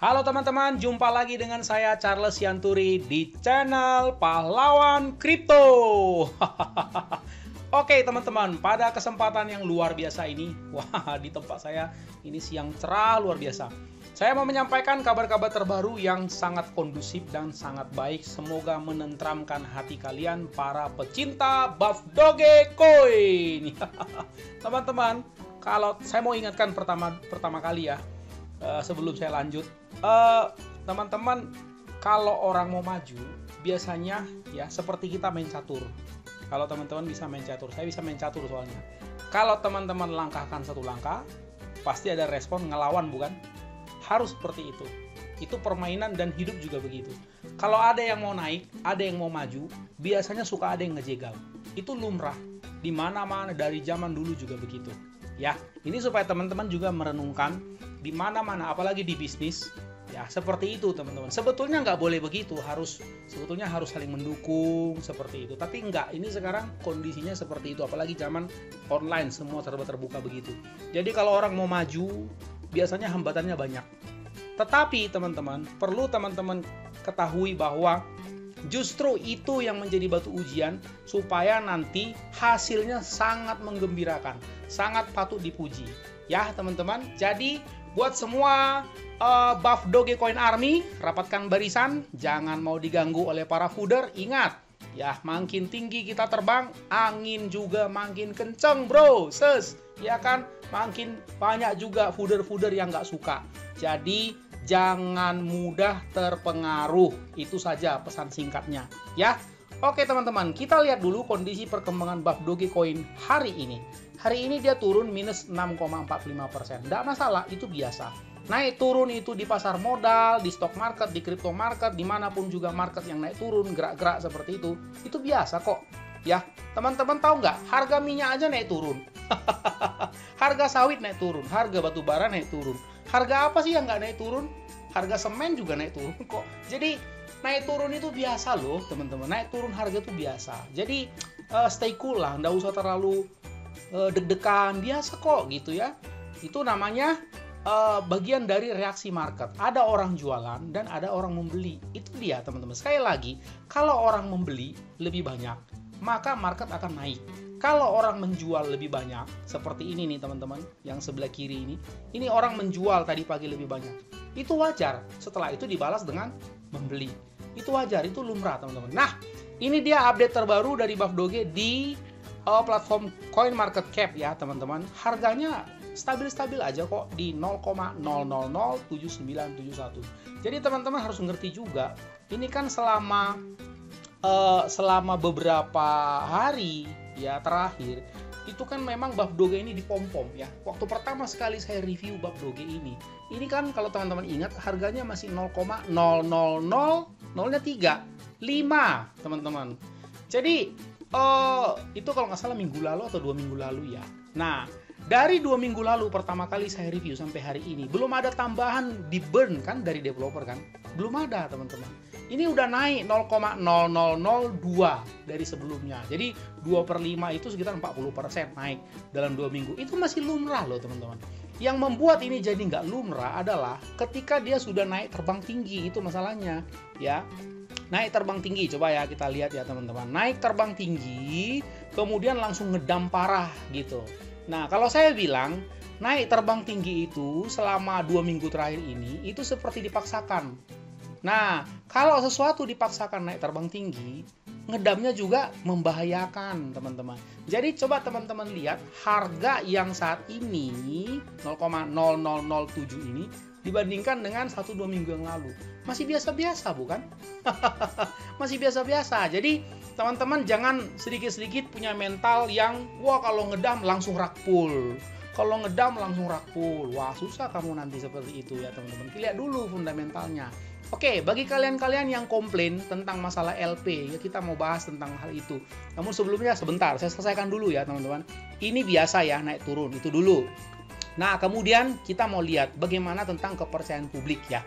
Halo teman-teman, jumpa lagi dengan saya Charles Yanturi di channel Pahlawan Kripto. Oke teman-teman, pada kesempatan yang luar biasa ini, di tempat saya ini siang cerah luar biasa. Saya mau menyampaikan kabar-kabar terbaru yang sangat kondusif dan sangat baik. Semoga menenteramkan hati kalian para pecinta Buff Dogecoin. Teman-teman, kalau saya mau ingatkan pertama kali ya, sebelum saya lanjut, teman-teman, kalau orang mau maju biasanya ya seperti kita main catur. Kalau teman-teman bisa main catur, saya bisa main catur soalnya. Kalau teman-teman langkahkan satu langkah, pasti ada respon ngelawan, bukan? Harus seperti itu. Itu permainan dan hidup juga begitu. Kalau ada yang mau naik, ada yang mau maju, biasanya suka ada yang ngejegal. Itu lumrah. Di mana-mana dari zaman dulu juga begitu. Ya, ini supaya teman-teman juga merenungkan di mana-mana, apalagi di bisnis. Ya, seperti itu teman-teman. Sebetulnya nggak boleh begitu, sebetulnya harus saling mendukung seperti itu. Tapi nggak, ini sekarang kondisinya seperti itu, apalagi zaman online, semua serba terbuka begitu. Jadi kalau orang mau maju, biasanya hambatannya banyak. Tetapi teman-teman, perlu teman-teman ketahui bahwa justru itu yang menjadi batu ujian supaya nanti hasilnya sangat menggembirakan, sangat patut dipuji. Ya teman-teman, jadi buat semua Buff Dogecoin Army, rapatkan barisan, jangan mau diganggu oleh para fooder. Ingat, ya makin tinggi kita terbang, angin juga makin kenceng bro, ya kan, makin banyak juga fooder-fooder yang nggak suka. Jadi jangan mudah terpengaruh, itu saja pesan singkatnya ya. Oke teman-teman, kita lihat dulu kondisi perkembangan Buff Dogecoin hari ini. Hari ini dia turun minus 6,45%. Nggak masalah, itu biasa. Naik turun itu di pasar modal, di stock market, di crypto market, dimanapun juga market yang naik turun, gerak-gerak seperti itu biasa kok. Ya, teman-teman tahu nggak? Harga minyak aja naik turun. Harga sawit naik turun, harga batu bara naik turun. Harga apa sih yang nggak naik turun? Harga semen juga naik turun kok. Jadi naik turun itu biasa loh teman-teman. Naik turun harga itu biasa. Jadi stay cool lah, nggak usah terlalu deg-degan, biasa kok gitu ya. Itu namanya bagian dari reaksi market. Ada orang jualan dan ada orang membeli. Itu dia teman-teman. Sekali lagi, kalau orang membeli lebih banyak, maka market akan naik. Kalau orang menjual lebih banyak, seperti ini nih teman-teman, yang sebelah kiri ini orang menjual tadi pagi lebih banyak. Itu wajar. Setelah itu dibalas dengan membeli. Itu wajar, itu lumrah teman-teman. Nah, ini dia update terbaru dari Buff Doge di platform Coin Market Cap ya teman-teman. Harganya stabil-stabil aja kok di 0,0007971. Jadi teman-teman harus ngerti juga, ini kan selama beberapa hari ya terakhir, itu kan memang Buff Doge ini dipom-pom ya. Waktu pertama sekali saya review Buff Doge ini kan kalau teman-teman ingat harganya masih 0,00003 teman-teman. Jadi itu kalau nggak salah minggu lalu atau 2 minggu lalu ya. Nah, dari 2 minggu lalu pertama kali saya review sampai hari ini, belum ada tambahan di burn kan dari developer kan? Belum ada teman-teman. Ini udah naik 0,0002 dari sebelumnya. Jadi 2/5 itu sekitar 40% naik dalam 2 minggu. Itu masih lumrah loh teman-teman. Yang membuat ini jadi nggak lumrah adalah ketika dia sudah naik terbang tinggi, itu masalahnya ya. Naik terbang tinggi, coba ya kita lihat ya teman-teman. Naik terbang tinggi, kemudian langsung ngedam parah gitu. Nah, kalau saya bilang naik terbang tinggi itu selama 2 minggu terakhir ini itu seperti dipaksakan. Nah, kalau sesuatu dipaksakan naik terbang tinggi, ngedamnya juga membahayakan teman-teman. Jadi coba teman-teman lihat harga yang saat ini 0,0007 ini dibandingkan dengan 1-2 minggu yang lalu. Masih biasa-biasa bukan? Masih biasa-biasa. Jadi teman-teman jangan sedikit-sedikit punya mental yang wah kalau ngedam langsung rakpul. Kalau ngedam langsung rakpul. Wah susah kamu nanti seperti itu ya teman-teman. Lihat dulu fundamentalnya. Oke, bagi kalian-kalian yang komplain tentang masalah LP, ya kita mau bahas tentang hal itu. Namun sebelumnya sebentar, saya selesaikan dulu ya teman-teman. Ini biasa ya naik turun, itu dulu. Nah, kemudian kita mau lihat bagaimana tentang kepercayaan publik ya.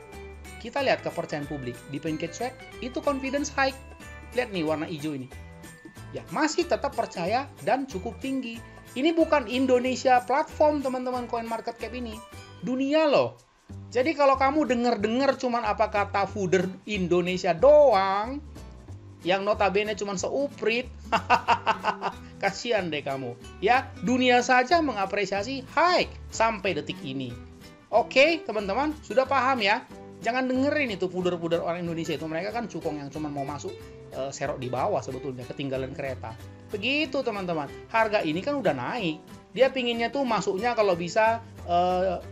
Kita lihat kepercayaan publik di PancakeSwap itu confidence high. Lihat nih warna hijau ini. Ya, masih tetap percaya dan cukup tinggi. Ini bukan Indonesia platform teman-teman coin market cap ini. Dunia loh. Jadi kalau kamu denger-denger cuman apa kata founder Indonesia doang, yang notabene cuman seuprit, kasihan deh kamu. Ya, dunia saja mengapresiasi Hike sampai detik ini. Oke, teman-teman, sudah paham ya? Jangan dengerin itu pudar-pudar orang Indonesia itu. Mereka kan cukong yang cuma mau masuk serok di bawah sebetulnya, ketinggalan kereta. Begitu teman-teman. Harga ini kan udah naik. Dia pinginnya tuh masuknya kalau bisa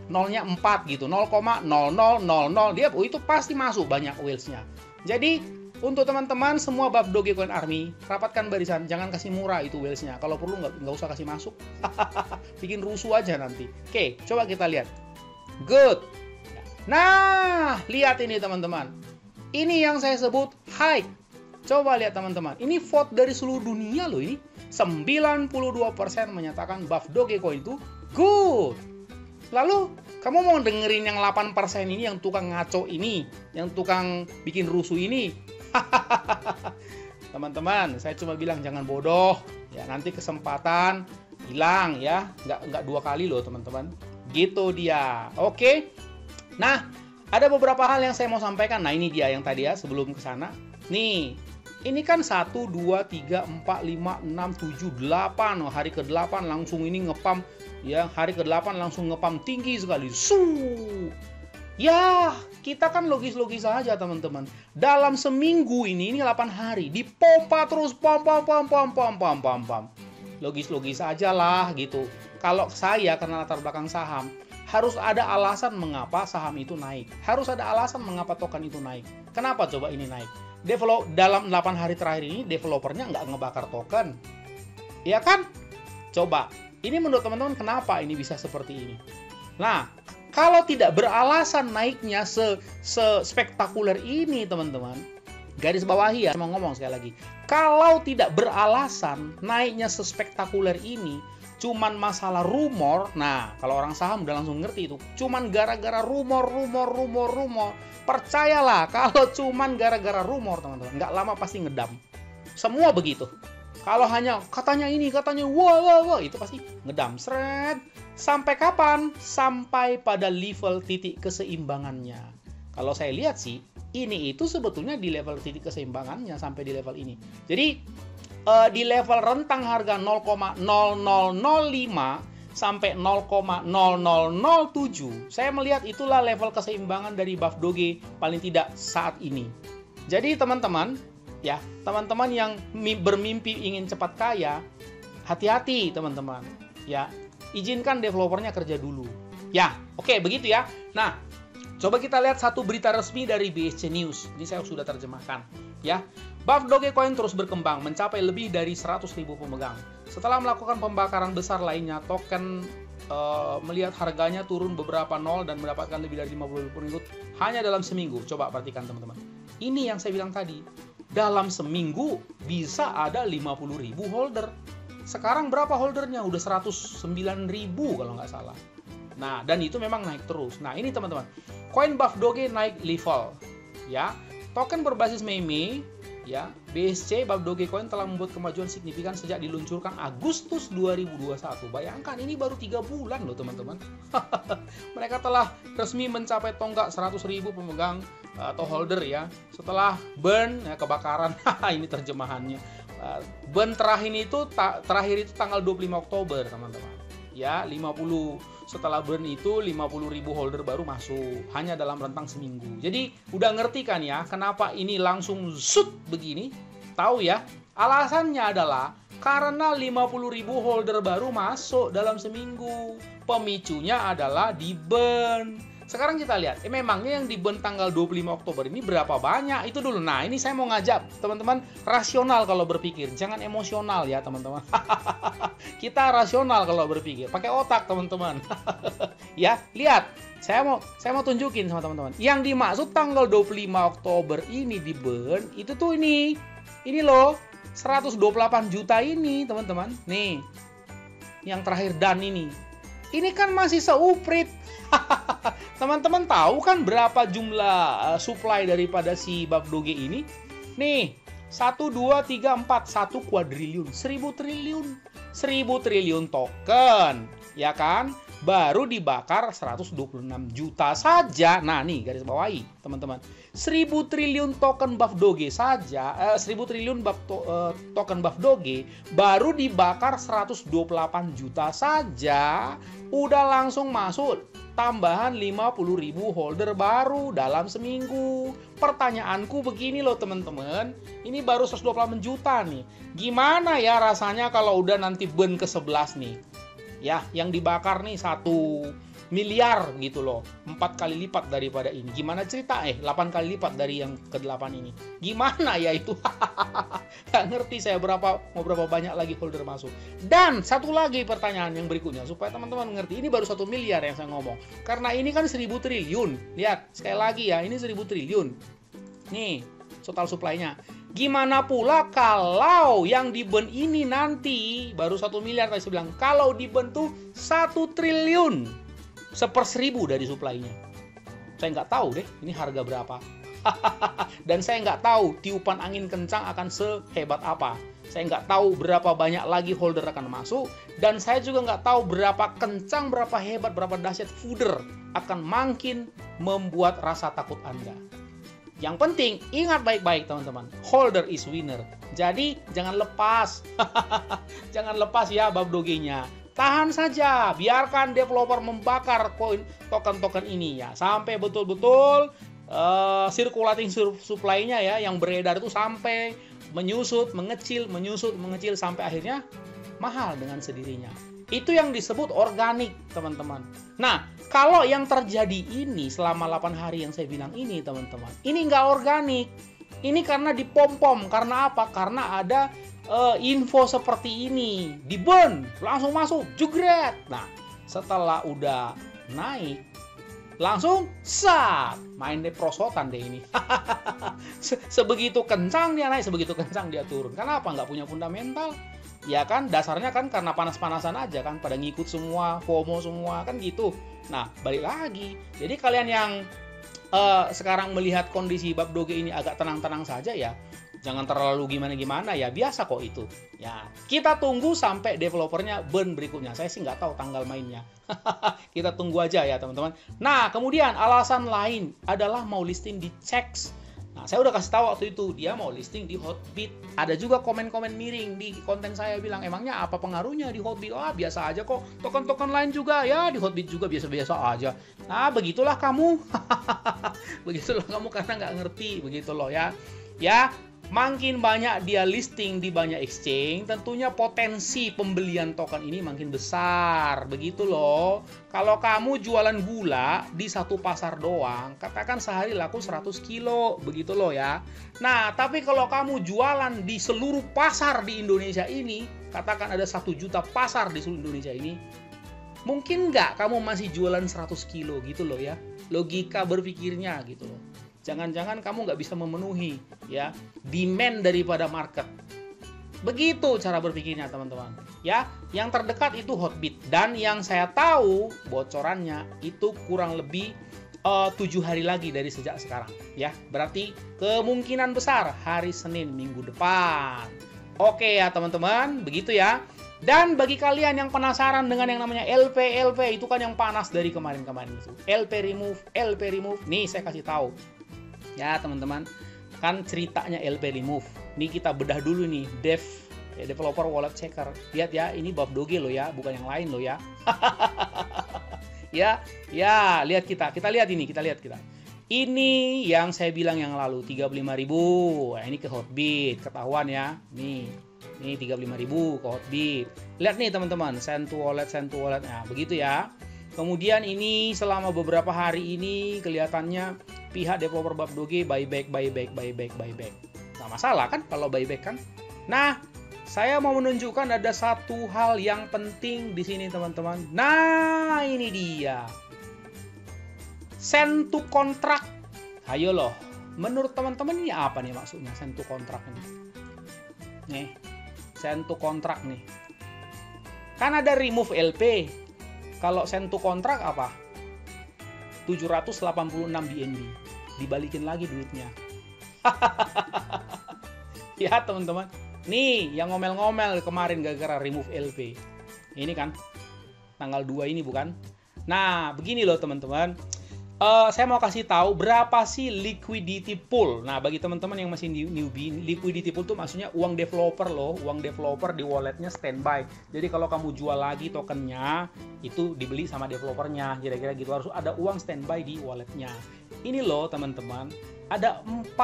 nolnya 4 gitu. 0,0000. Dia itu pasti masuk banyak wheelsnya. Jadi untuk teman-teman semua Buff Dogecoin Army, rapatkan barisan. Jangan kasih murah itu wheelsnya. Kalau perlu nggak usah kasih masuk. Bikin rusuh aja nanti. Oke, coba kita lihat. Good. Nah, lihat ini teman-teman. Ini yang saya sebut Hike. Coba lihat teman-teman. Ini vote dari seluruh dunia loh ini. 92% menyatakan Buff Dogecoin itu good. Lalu, kamu mau dengerin yang 8% ini, yang tukang ngaco ini, yang tukang bikin rusuh ini? Teman-teman, saya cuma bilang jangan bodoh. Ya, nanti kesempatan hilang ya. Nggak 2 kali loh teman-teman. Gitu dia. Oke. Nah, ada beberapa hal yang saya mau sampaikan. Nah, ini dia yang tadi ya sebelum ke sana. Nih, ini kan 1, 2, 3, 4, 5, 6, 7, 8. Oh, hari ke-8 langsung ini ngepam. Ya, hari ke-8 langsung ngepam tinggi sekali. Ya, kita kan logis-logis saja teman-teman. Dalam seminggu ini 8 hari. Dipompa terus, pom. Logis-logis aja lah gitu. Kalau saya karena latar belakang saham, harus ada alasan mengapa saham itu naik. Harus ada alasan mengapa token itu naik. Kenapa coba ini naik? Dalam 8 hari terakhir ini, developernya nggak ngebakar token. Ya kan? Coba. Ini menurut teman-teman kenapa ini bisa seperti ini? Nah, kalau tidak beralasan naiknya spektakuler ini teman-teman, garis bawahi ya, saya mau ngomong sekali lagi. Kalau tidak beralasan naiknya sespektakuler ini, cuman masalah rumor. Nah, kalau orang saham udah langsung ngerti itu. Cuman gara-gara rumor. Percayalah, kalau cuman gara-gara rumor, teman-teman, nggak lama pasti ngedam. Semua begitu. Kalau hanya katanya ini, katanya wah, itu pasti ngedam. Seret. Sampai kapan? Sampai pada level titik keseimbangannya. Kalau saya lihat sih, ini itu sebetulnya di level titik keseimbangannya sampai di level ini. Jadi di level rentang harga 0,0005 sampai 0,0007, saya melihat itulah level keseimbangan dari Buff Doge paling tidak saat ini. Jadi teman-teman, ya, teman-teman yang bermimpi ingin cepat kaya, hati-hati teman-teman. Ya, izinkan developernya kerja dulu. Ya, oke, begitu ya. Nah, coba kita lihat satu berita resmi dari BSC News. Ini saya sudah terjemahkan, ya. Buff Dogecoin terus berkembang, mencapai lebih dari 100.000 pemegang. Setelah melakukan pembakaran besar lainnya, token melihat harganya turun beberapa nol dan mendapatkan lebih dari 50.000 pengikut hanya dalam seminggu. Coba perhatikan teman-teman. Ini yang saya bilang tadi. Dalam seminggu bisa ada 50.000 holder. Sekarang berapa holdernya? Udah 109.000 kalau nggak salah. Nah, dan itu memang naik terus. Nah, ini teman-teman. Koin Buff Doge naik level. Ya, token berbasis meme, ya, BSC Buff Dogecoin telah membuat kemajuan signifikan sejak diluncurkan Agustus 2021. Bayangkan ini baru 3 bulan loh teman-teman. Mereka telah resmi mencapai tonggak 100.000 pemegang atau holder ya. Setelah burn, ya, kebakaran. Ini terjemahannya. Burn terakhir itu tanggal 25 Oktober teman-teman. Ya, 50 setelah burn itu 50.000 holder baru masuk hanya dalam rentang seminggu. Jadi udah ngerti kan ya kenapa ini langsung shoot begini? Tahu ya? Alasannya adalah karena 50.000 holder baru masuk dalam seminggu. Pemicunya adalah di burn. Sekarang kita lihat, memangnya yang di burn tanggal 25 Oktober ini berapa banyak? Itu dulu. Nah, ini saya mau ngajak teman-teman rasional kalau berpikir. Jangan emosional ya, teman-teman. Kita rasional kalau berpikir. Pakai otak, teman-teman. Ya, lihat. Saya mau tunjukin sama teman-teman. Yang dimaksud tanggal 25 Oktober ini di burn, itu tuh ini. Ini loh, 128 juta ini, teman-teman. Nih, yang terakhir dan ini. Ini kan masih seuprit. Teman-teman tahu kan berapa jumlah supply daripada si Buff Doge ini? Nih, 1, 2, 3, 4, 1 kuadriliun, 1000 triliun token, ya kan? baru dibakar 126 juta saja. Nah, nih garis bawahi, teman-teman. 1000 triliun token BUFF Doge saja, 1000 triliun token BUFF Doge baru dibakar 128 juta saja, udah langsung masuk tambahan 50.000 holder baru dalam seminggu. Pertanyaanku begini loh teman-teman, ini baru 128 juta nih. Gimana ya rasanya kalau udah nanti burn ke 11 nih? Ya, yang dibakar nih 1 miliar gitu loh, 4 kali lipat daripada ini. Gimana cerita 8 kali lipat dari yang ke-8 ini. Gimana ya itu? Gak ngerti saya mau berapa banyak lagi holder masuk. Dan satu lagi pertanyaan yang berikutnya supaya teman-teman ngerti, ini baru 1 miliar yang saya ngomong. Karena ini kan 1000 triliun. Lihat, sekali lagi ya, ini 1000 triliun. Nih, total supply-nya. Gimana pula kalau yang di-burn ini nanti baru 1 miliar tadi saya bilang. Kalau di-burn tuh 1 triliun. 1/1000 dari supply-nya. Saya nggak tahu deh ini harga berapa. Dan saya nggak tahu tiupan angin kencang akan sehebat apa. Saya nggak tahu berapa banyak lagi holder akan masuk. Dan saya juga nggak tahu berapa kencang, berapa hebat, berapa dahsyat fooder akan makin membuat rasa takut Anda. Yang penting, ingat baik-baik teman-teman, holder is winner. Jadi, jangan lepas. Jangan lepas ya BUFF Doge-nya. Tahan saja, biarkan developer membakar koin token-token ini ya. Sampai betul-betul circulating supply-nya ya, yang beredar itu sampai menyusut, mengecil, sampai akhirnya mahal dengan sendirinya. Itu yang disebut organik, teman-teman. Nah, kalau yang terjadi ini selama 8 hari yang saya bilang ini, teman-teman, ini nggak organik. Ini karena dipom-pom. Karena apa? Karena ada info seperti ini. Di-burn, langsung masuk, jugret. Nah, setelah udah naik, langsung main deh prosotan deh ini. Sebegitu kencang dia naik, sebegitu kencang dia turun. Kenapa? Nggak punya fundamental. Ya kan, dasarnya kan karena panas-panasan aja kan, pada ngikut semua, FOMO semua, kan gitu. Nah, balik lagi. Jadi kalian yang sekarang melihat kondisi BUFF Doge ini agak tenang-tenang saja ya, jangan terlalu gimana-gimana ya, biasa kok itu. Ya, kita tunggu sampai developernya burn berikutnya. Saya sih nggak tahu tanggal mainnya. Kita tunggu aja ya teman-teman. Nah, kemudian alasan lain adalah mau listing di CEX. Nah, saya udah kasih tahu waktu itu dia mau listing di Hotbit. Ada juga komen-komen miring di konten saya bilang, emangnya apa pengaruhnya di Hotbit? Ah, biasa aja kok. Token-token lain juga ya di Hotbit juga biasa-biasa aja. Nah, begitulah kamu. Begitulah kamu karena nggak ngerti, begitu loh ya. Ya, makin banyak dia listing di banyak exchange, tentunya potensi pembelian token ini makin besar. Begitu loh. Kalau kamu jualan gula di satu pasar doang, katakan sehari laku 100 kilo. Begitu loh ya. Nah, tapi kalau kamu jualan di seluruh pasar di Indonesia ini, katakan ada 1 juta pasar di seluruh Indonesia ini, mungkin nggak kamu masih jualan 100 kilo gitu loh ya. Logika berpikirnya gitu loh. Jangan-jangan kamu nggak bisa memenuhi ya demand daripada market. Begitu cara berpikirnya teman-teman. Ya, yang terdekat itu Hotbit, dan yang saya tahu bocorannya itu kurang lebih 7 hari lagi dari sejak sekarang. Ya, berarti kemungkinan besar hari Senin minggu depan. Oke ya teman-teman, begitu ya. Dan bagi kalian yang penasaran dengan yang namanya LP itu kan yang panas dari kemarin-kemarin itu. LP remove. Nih saya kasih tahu. Ya teman-teman, kan ceritanya LP remove. Ini kita bedah dulu nih, developer wallet checker. Lihat ya, ini BUFF Doge loh ya, bukan yang lain loh ya. Ya, lihat kita lihat ini, kita lihat. Ini yang saya bilang yang lalu 35.000. Nah, ini ke Hotbit, ketahuan ya. Nih 35.000 ke Hotbit. Lihat nih teman-teman, send to wallet. Nah, begitu ya. Kemudian ini selama beberapa hari ini kelihatannya pihak developer BUFF Doge buyback. Nggak masalah kan kalau buyback kan. Nah, saya mau menunjukkan ada satu hal yang penting di sini teman-teman. Nah, ini dia. Send to contract. Ayo loh. Menurut teman-teman ini apa nih maksudnya send to contract ini? Nih, send to contract nih. Kan ada remove LP. Kalau send to contract apa? 786 BNB. Dibalikin lagi duitnya. Ya teman-teman. Nih yang ngomel-ngomel kemarin gara-gara remove LP. Ini kan. tanggal 2 ini bukan? Nah, begini loh teman-teman. Saya mau kasih tahu berapa sih liquidity pool. Nah, bagi teman-teman yang masih newbie, liquidity pool itu maksudnya uang developer loh, uang developer di walletnya standby. Jadi kalau kamu jual lagi tokennya, itu dibeli sama developernya, kira-kira gitu. Harus ada uang standby di walletnya. Ini loh teman-teman, ada 4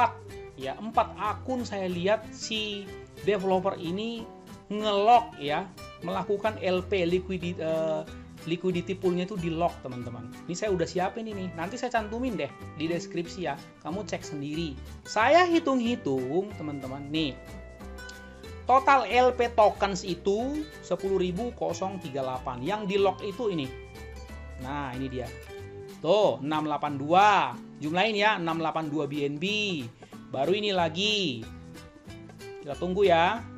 akun saya lihat si developer ini nge-lock ya, melakukan LP liquidity poolnya itu di lock teman-teman. Ini saya udah siapin ini. Nanti saya cantumin deh di deskripsi ya. Kamu cek sendiri. Saya hitung-hitung teman-teman. Nih. Total LP tokens itu 10.038. Yang di lock itu ini. Nah, ini dia. Tuh, 682. Jumlahin ya, 682 BNB. Baru ini lagi. Kita tunggu ya.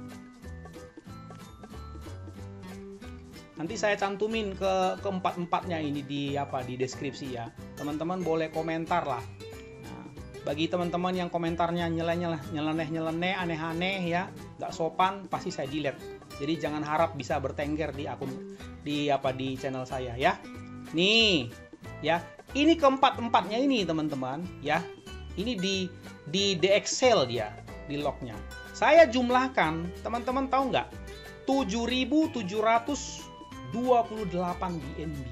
Nanti saya cantumin ke keempat-empatnya ini di deskripsi ya. Teman-teman boleh komentar lah. Nah, bagi teman-teman yang komentarnya nyeleneh, aneh-aneh ya, nggak sopan, pasti saya delete. Jadi jangan harap bisa bertengger di akun di channel saya ya. Nih, ya. Ini keempat-empatnya ini teman-teman ya. Ini di Excel dia, di lognya. Saya jumlahkan, teman-teman tahu nggak? 7.728 BNB.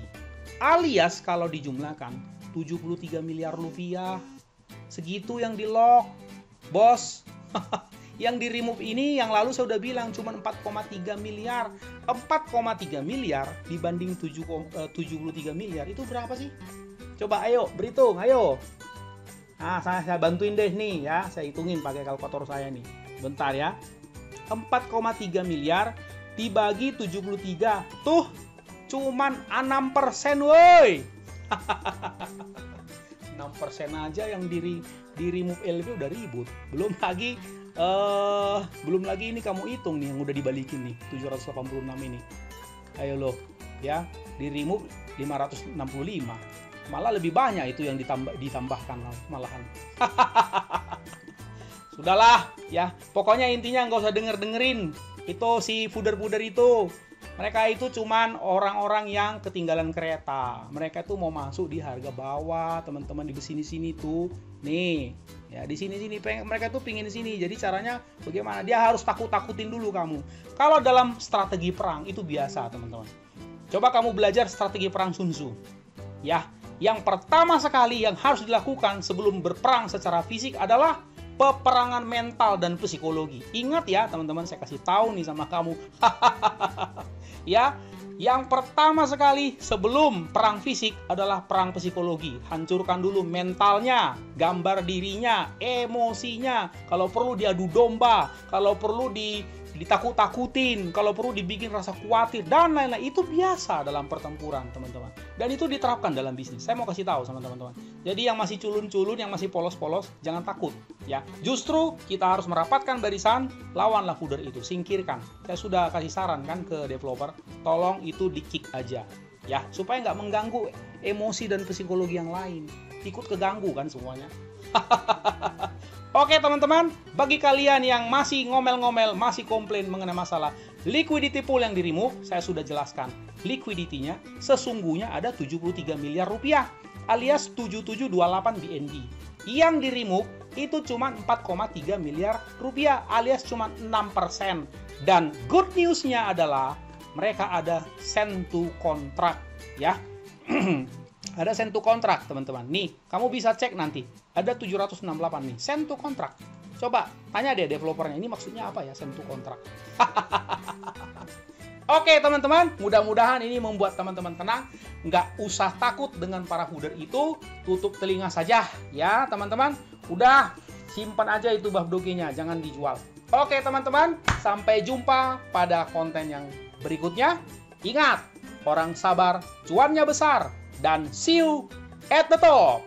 Alias kalau dijumlahkan 73 miliar rupiah. Segitu yang di lock. Bos. Yang di remove ini yang lalu saya udah bilang cuma 4,3 miliar. 4,3 miliar dibanding 73 miliar itu berapa sih? Coba ayo berhitung, ayo. Nah, saya bantuin deh nih ya. Saya hitungin pakai kalkulator saya nih. Bentar ya. 4,3 miliar dibagi 73. Tuh, cuman 6% woi. 6% aja yang di remove LP udah ribut. Belum lagi ini kamu hitung nih yang udah dibalikin nih, 786 ini. Ayo loh, ya. Di remove 565. Malah lebih banyak itu yang ditambahkan malahan. Sudahlah, ya. Pokoknya intinya nggak usah dengerin. Itu si puder-puder itu. Mereka itu cuman orang-orang yang ketinggalan kereta. Mereka tuh mau masuk di harga bawah, teman-teman di sini-sini tuh. Nih, ya di sini-sini mereka tuh pingin di sini. Jadi caranya bagaimana? Dia harus takut-takutin dulu kamu. Kalau dalam strategi perang itu biasa, teman-teman. Coba kamu belajar strategi perang Sun Tzu. Ya, yang pertama sekali yang harus dilakukan sebelum berperang secara fisik adalah peperangan mental dan psikologi. Ingat ya teman-teman, saya kasih tahu nih sama kamu. Ya, yang pertama sekali sebelum perang fisik adalah perang psikologi. Hancurkan dulu mentalnya, gambar dirinya, emosinya. Kalau perlu diadu domba, kalau perlu ditakut-takutin, kalau perlu dibikin rasa khawatir dan lain-lain. Itu biasa dalam pertempuran teman-teman. Dan itu diterapkan dalam bisnis. Saya mau kasih tahu sama teman-teman. Jadi yang masih culun-culun, yang masih polos-polos, jangan takut ya. Justru kita harus merapatkan barisan, lawanlah puder itu, singkirkan. Saya sudah kasih saran kan ke developer, tolong itu di-kick aja ya, supaya nggak mengganggu emosi dan psikologi yang lain. Ikut keganggu kan semuanya. Oke teman-teman, bagi kalian yang masih ngomel-ngomel, masih komplain mengenai masalah liquidity pool yang di-remove, saya sudah jelaskan. Liquidity-nya sesungguhnya ada 73 miliar rupiah, alias 7728 BNB. Yang di-remove itu cuma 4,3 miliar rupiah, alias cuma 6%. Dan good news-nya adalah mereka ada send to contract ya. Ada send to contract teman-teman. Nih, kamu bisa cek nanti. Ada 768 nih, send to contract. Coba tanya deh developernya, ini maksudnya apa ya send to contract? Oke teman-teman, mudah-mudahan ini membuat teman-teman tenang. Nggak usah takut dengan para fooder itu. Tutup telinga saja ya teman-teman. Udah, simpan aja itu babdoge-nya, jangan dijual. Oke teman-teman, sampai jumpa pada konten yang berikutnya. Ingat, orang sabar, cuannya besar. Dan see you at the top.